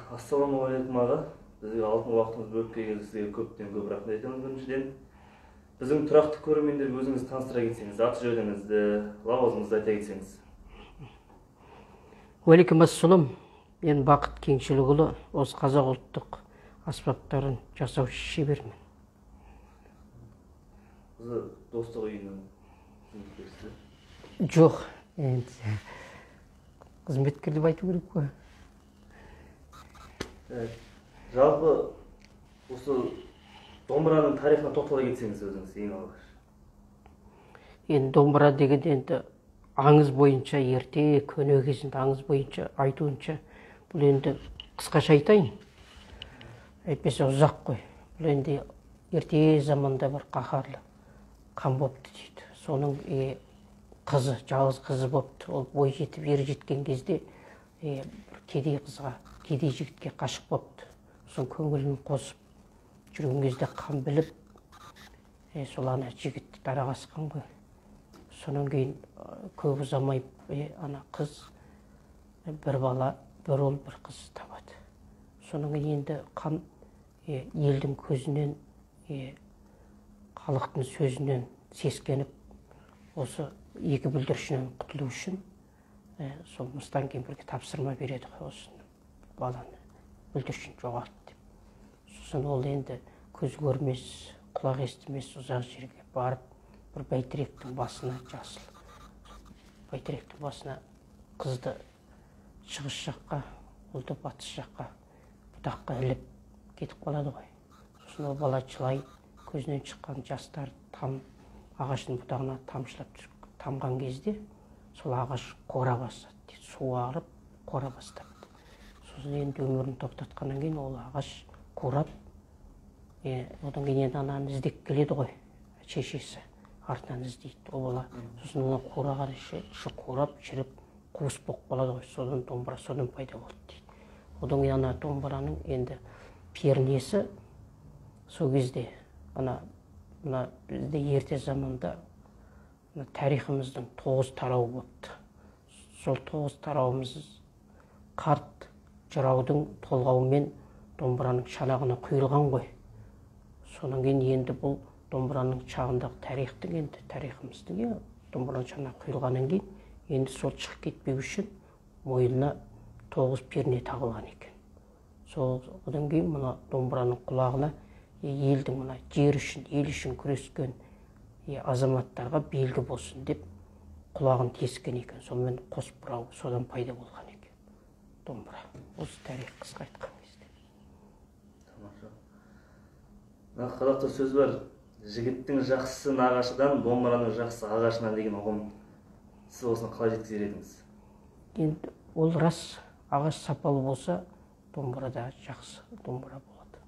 Ассалаумағалейкум аға. Бізге алтын уақытыңыз бөліп келгеніңізге сізге көптен көп рахмет айтамын. Біріншіден, біздің тұрақты көрермендерге өзіңізді таныстыра кетсеңіз, аты жөніңізді, лауазымыңызды айта кетсеңіз. Уалейкум ассалам. Мен Бақыт Кеңшілікұлы, осы қазақ ұлттық аспаптарын жасаушы шебермін. Қызы достық үйінің қызметкерісі? Жоқ, енді қызметкер деп айту керек қой. Жалпы осы домбыраның тарихына тоқтала кетсеңіз өзіңіз ең алғаш. Енді домбыра деген енді аңыз бойынша, ерте көне кезінде аңыз бойынша айтуынша, бұл енді қысқаша айтайын. Әйтпесе ұзақ қой. Бұл енді ерте заманда бір қаһарлы хан бопты дейді. Соның қызы, жалғыз қызы бопты. Ол бой жетіп ер жеткен кезде бір кедей қызға, кедей жігітке қашық бопты. Сосын көңілін қосып жүрген кезде қан біліп, сол ана жігітті дарағасқан ғой. Сонан кейін көп ұзамай ана қыз бір бала, бір ұл, бір қыз табады. Сонан кейін енді қан елдің көзінен, халықтың сөзінен сескеніп, осы екі бүлдіршіннен құтылу үшін сол мыстан кемпірге тапсырма береді ғой, осы баланы бүлдіршін жоғалт деп. Сосын ол енді көз көрмес, құлақ естімес ұзақ жерге барып, бір бәйтеректің басына жасыл. Бәйтеректің басына қызды шығыс жаққа, ұлды батыс жаққа, бұтаққа іліп кетіп қалады ғой. Сосын ол бала жылай, көзінен шыққан жастар ағаштың бұтағына тамшылап тамған кезде, сол ағаш қора бастады. Су ағарып, қора бастады. Сосын енді өмірін тоқтатқаннан кейін ол ағаш қурап, одан кейін ананы іздеп келеді ғой, шешесі артынан іздейді. Ол бала сосын оны қураған іші қурап, шіріп, қуыс болып қалады ғой. Содан домбыра содан пайда болды дейді. Одан кейін ана домбыраның енді пернесі сол кезде бізде ерте заманда тарихымыздың 9 тарауы болыпты. Сол 9 тарауымыз қарт жыраудың толғауымен домбыраның шанағына құйылған ғой. Сонан кейін енді бұл домбыраның шағындағы тарихтың, енді тарихымыздың домбыраның шанағына құйылғаннан кейін, енді сол шығып кетпеу үшін мойнына 9 перне тағылған екен. Одан кейін мына домбыраның құлағына елдің мына жер үшін, ел үшін күрескен азаматтарға белгі болсын деп құлағын тескен екен. Сонымен қос бұрау содан пайда болған екен домбыра. Осы тарих қысқа айтқан кезде. Тамаша. Қазақта сөз бар, жігіттің жақсысы нағашыдан, домбыраның жақсысы ағашынан деген ұғым. Сіз осыны қалай жеткізер едіңіз? Енді ол рас, ағаш сапалы болса, домбырада жақсы домбыра болады.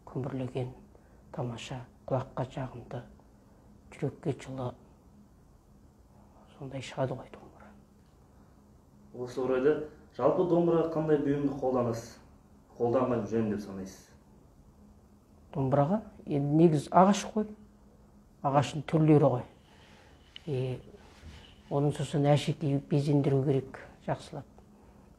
Күмбірлеген, тамаша, құлаққа жағымды, жүрекке жылы, сондай шығады ғой домбыра. Осы орайда жалпы домбыра қандай бұйымды қолданасыз? Қолданған жөн деп санайсыз? Домбыраға негіз ағаш қой, ағаштың түрлері ғой. Оның сосын әшекей безендіру керек жақсылап.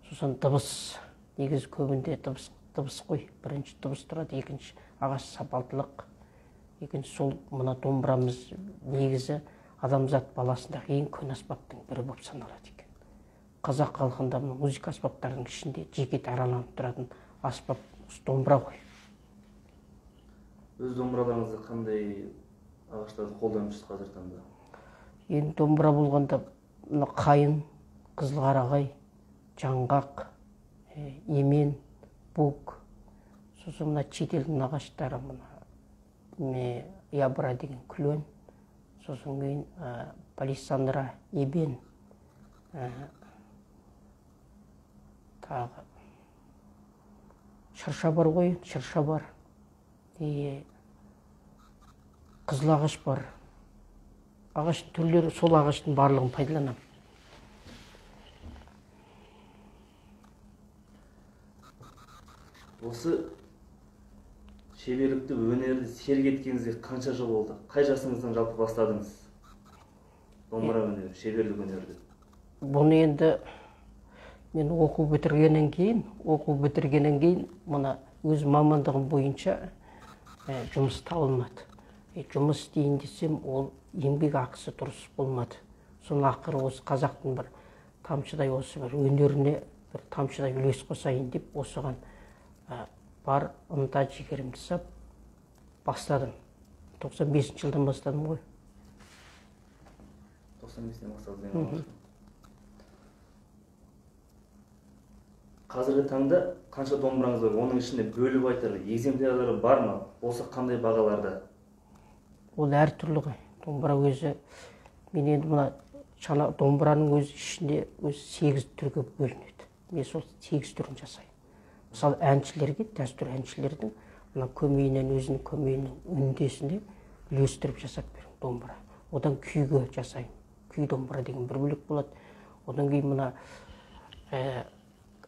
Сосын дыбыс, негіз көбінде дыбыс қой. Бірінші дыбыс тұрады, екінші ағаш сапалдылық. Екінші сол мына домбырамыз негізі адамзат баласындағы ең көне аспаптың бірі болып саналады екен. Қазақ халқында музыка аспаптарының ішінде жеке дараланып тұратын аспап домбыра ғой. Өз домбыраларыңызды қандай ағаштарды қолданып қазір таңда? Енді домбыра болғанда қайын, қызылқарағай, жаңғақ, емен, бук. Сосын мына шетелдің ағаштары, ябыра деген күлен, сосын кейін палисандра, ебен, тағы шырша бар ғой, шырша бар. қызыл ағаш бар. Ағаш түрлері, сол ағаштың барлығын пайдаланамын. Осы шеберлікті, өнерді серік еткеніңізге қанша жыл болды? Қай жасыңыздан жалпы бастадыңыз? Домбыра өнері, шеберлік өнерді. Бұны енді мен оқу бітіргеннен кейін, мына өз мамандығым бойынша жұмыс табылмады. Жұмыс істейін десем, ол еңбек ақысы дұрыс болмады. Соның ақыры осы қазақтың бір тамшыдай, осы бір өнеріне бір тамшыдай үлес қосайын деп, осыған бар ынта жігерімді сап бастадым. 95 жылдан бастадым ғой. 95-ден бастадым. Қазіргі таңда қанша домбыраңыз бар? Оның ішінде бөліп айтарлық экземплялары бар ма? Болса қандай бағаларда? Ол әртүрлі ғой. Домбыра өзі, мен енді мына домбыраның өзі ішінде 8 түрге бөлінеді. Мен сол 8 түрін жасаймын. Мысалы, әншілерге, дәстүр әншілердің мына көмейінен, өзінің көмейінің үндесіне үлестіріп жасап беремін домбыра. Одан күйге жасаймын. Күй домбыра деген бір бөлек болады. Одан кейін мына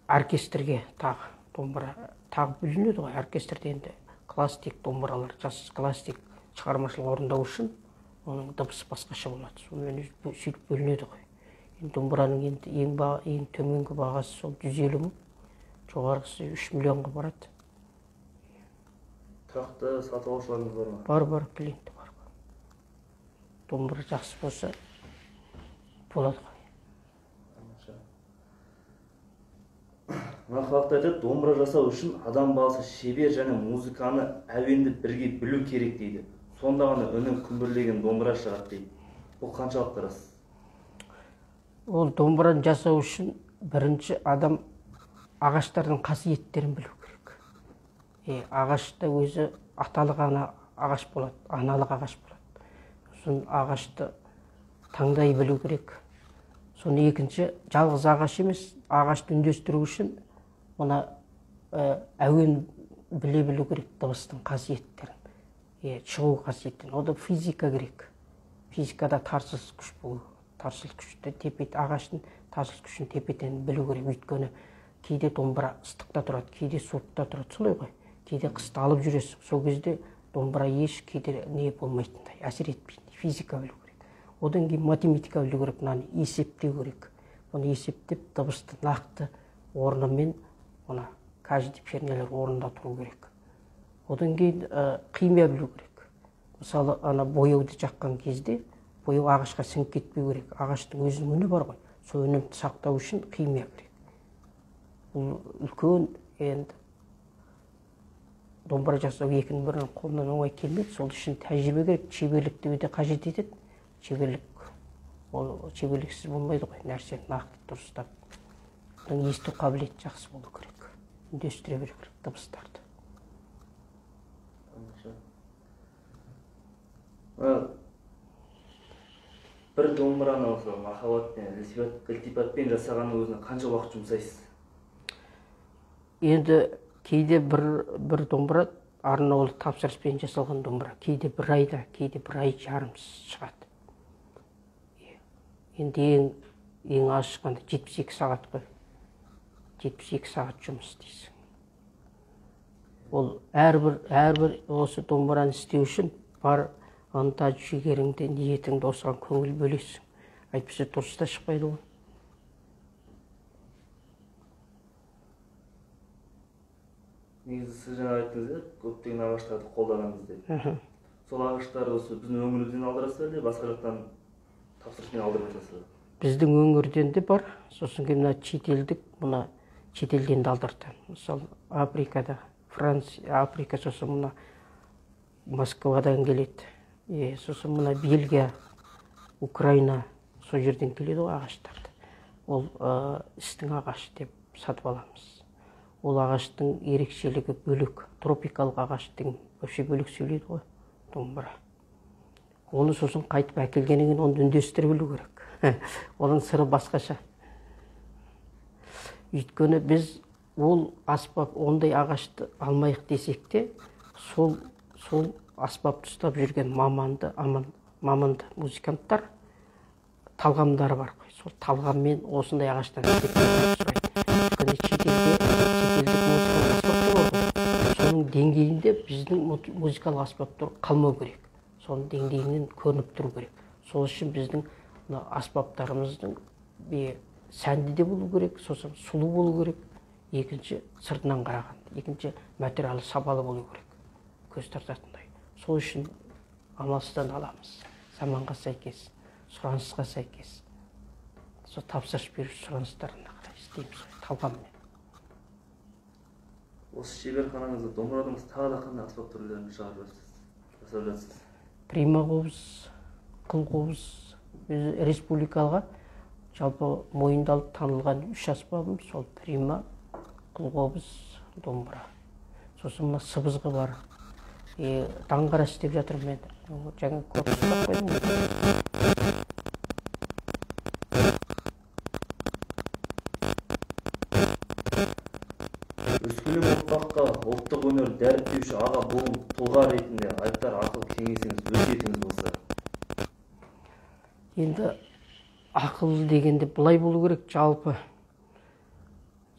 оркестрге тағы домбыра тағы бөлінеді ғой. Оркестрде енді классик домбыралар, жас классик шығармашылық орындау үшін оның дыбысы басқаша болады. Сонымен сөйтіп бөлінеді ғой. Енді домбыраның ең төменгі бағасы сол 150 мың, жоғарғысы 3 миллионға барады. Тұрақты сатып алушыларыңыз бар ма? Бар, клиенті бар. Домбыра жақсы болса болады ғой. Нақылақты айтады, домбыра жасау үшін адам баласы шебер және музыканы әуенді бірге білу керек дейді. Сонда ғана үнін күмбірлеген домбыра шығады дейді. Бұл қаншалықты рас? Ол домбыраны жасау үшін бірінші адам ағаштардың қасиеттерін білу керек. Ағашта өзі аталық ағаш болады, аналық ағаш болады. Сосын ағашты таңдай білу керек. Соны екінші, жалғыз ағаш емес, ағашты үндестіру үшін мұна әуен біле білу керек, дыбыстың қасиеттерін, шығу қасиеттерін. Ода физика керек. Физикада тарсыз күш болу. Тарсыз күшті тепет, ағаштың тарсыз күшін тепетен білу керек. Өйткені кейде домбыра ыстықта тұрады, кейде суықта тұрады, солай ғой. Кейде қысты алып жүресің. Сол кезде домбыра еш кейде не болмайтындай, әсер етпейді. Физика білу керек. Одан кейін математика білу керек, мынаны есептеу керек. Оны есептеп, дыбысты нақты орнымен, оны каждый пернелер орнында тұру керек. Одан кейін химия білу керек. Мысалы, бояуды жаққан кезде, бояу ағашқа сіңіп кетпеу керек. Ағаштың өзінің үні бар ғой. Сол үнін сақтау үшін химия керек. Бұл үлкен енді домбыра жасау екінің бірінің қолынан оңай келмейді. Сол үшін тәжірибе керек, шеберлікті өте қажет етеді. Шеберліксіз болмайды ғой, нәрсені нақты дұрыстап. Оның есту қабілеті жақсы болу керек. Үндестіре беру керек дыбыстарды. Бір домбыраны махаббатпен, ілтипатпен жасағанның өзіне қанша уақыт жұмсайсыз? Енді кейде бір домбыра арнаулы тапсырыспен жасалған домбыра. Кейде бір айда, кейде бір ай жарымсыз шығады. Енді ең аз шыққанда 72 сағат қой. 72 сағат жұмыс істейсің. Ол әрбір осы домбыраны істеу үшін бар ынта жігеріңді, ниетіңді осыған көңіл бөлесің. Әйтпесе дұрыс та шықпайды ғой. Негізі сіз жаңа айттыңыз, көптеген ағаштарды қолданамыз деп. Сол ағаштарды осы біздің өңірімізден алдырасыз әлде басқа жақтан тапсырыспен алдырып жатасыз? Біздің өңірден де бар, сосын кейін шетелдік, мұна шетелден де алдырды. Мысалы, Африкада, Африка, сосын мұна Москвадан келеді. Сосын мұна Бельгия, Украина, сол жерден келеді ғой ағаштарды. Ол істің ағашы деп сатып аламыз. Ол ағаштың ерекшелігі бөлек, тропикалық ағаштың өше бөлек сөйлейді ғой, домбыра. Оны сосын қайтып әкелгеннен кейін оны үндестіре білу керек. Оның сыры басқаша. Өйткені біз ол аспап ондай ағашты алмайық десек те, сол аспапты ұстап жүрген маманды музыканттар талғамдары бар ғой. Сол талғаммен осындай ағаштан өйткені шетелдік музыкалық аспаптар бар. Соның деңгейінде біздің музыкалық аспаптар қалмау керек. Соның деңгейінен көрініп тұру керек. Сол үшін біздің аспаптарымыздың сәнді де болу керек, сосын сұлу болу керек. Екінші сыртынан қараған, екінші материалы сапалы болу керек. Көз тартатындай. Сол үшін амалсыздан аламыз. Заманға сәйкес, сұранысқа сәйкес. Сол тапсырыс беру сұраныстарына қарай істейміз талғаммен. Осы шеберханаңызда домбырадан тағы да қандай аспап түрлерін жасап жатсыз? Прима-қобыз, қыл-қобыз, республикаға жалпы мойындалып танылған 3 аспабым сол прима, қыл-қобыз, домбыра. Сосын мына сыбызғы бар. Даңғара істеп жатырмын мен. Жаңа көп ұстап қойдым. Өскелең ұрпаққа ұлттық өнер дәріптеуші аға буын тұлға ретінде айтар ақыл кеңесіңіз, өсиетіңіз болса? Енді ақыл дегенде былай болу керек, жалпы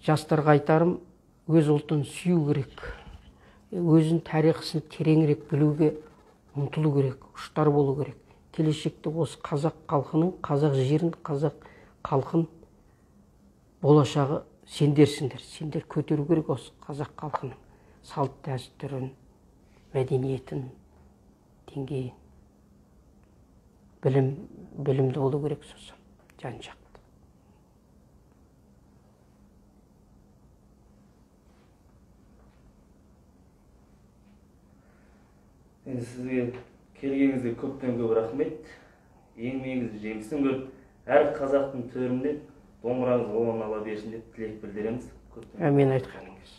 жастарға айтарым, өз ұлтын сүю керек. Өзін тарихысын тереңірек білуге ұмтылу керек, ұштар болу керек. Келешекте осы қазақ халқының, қазақ жерін, қазақ халқын болашағы сендерсіңдер. Сендер көтеру керек осы қазақ халқының салт дәстүрін, мәдениетін, деңгейін. Білімді болу керек сосын, жан-жақты. Енді сізге келгеніңізге көптен көп рахмет. Еңбегіңіз жемісін көріп, әр қазақтың төрінде домбыраңыз оңын ала берсін деп тілек білдіреміз. Әмин айтқаныңыз.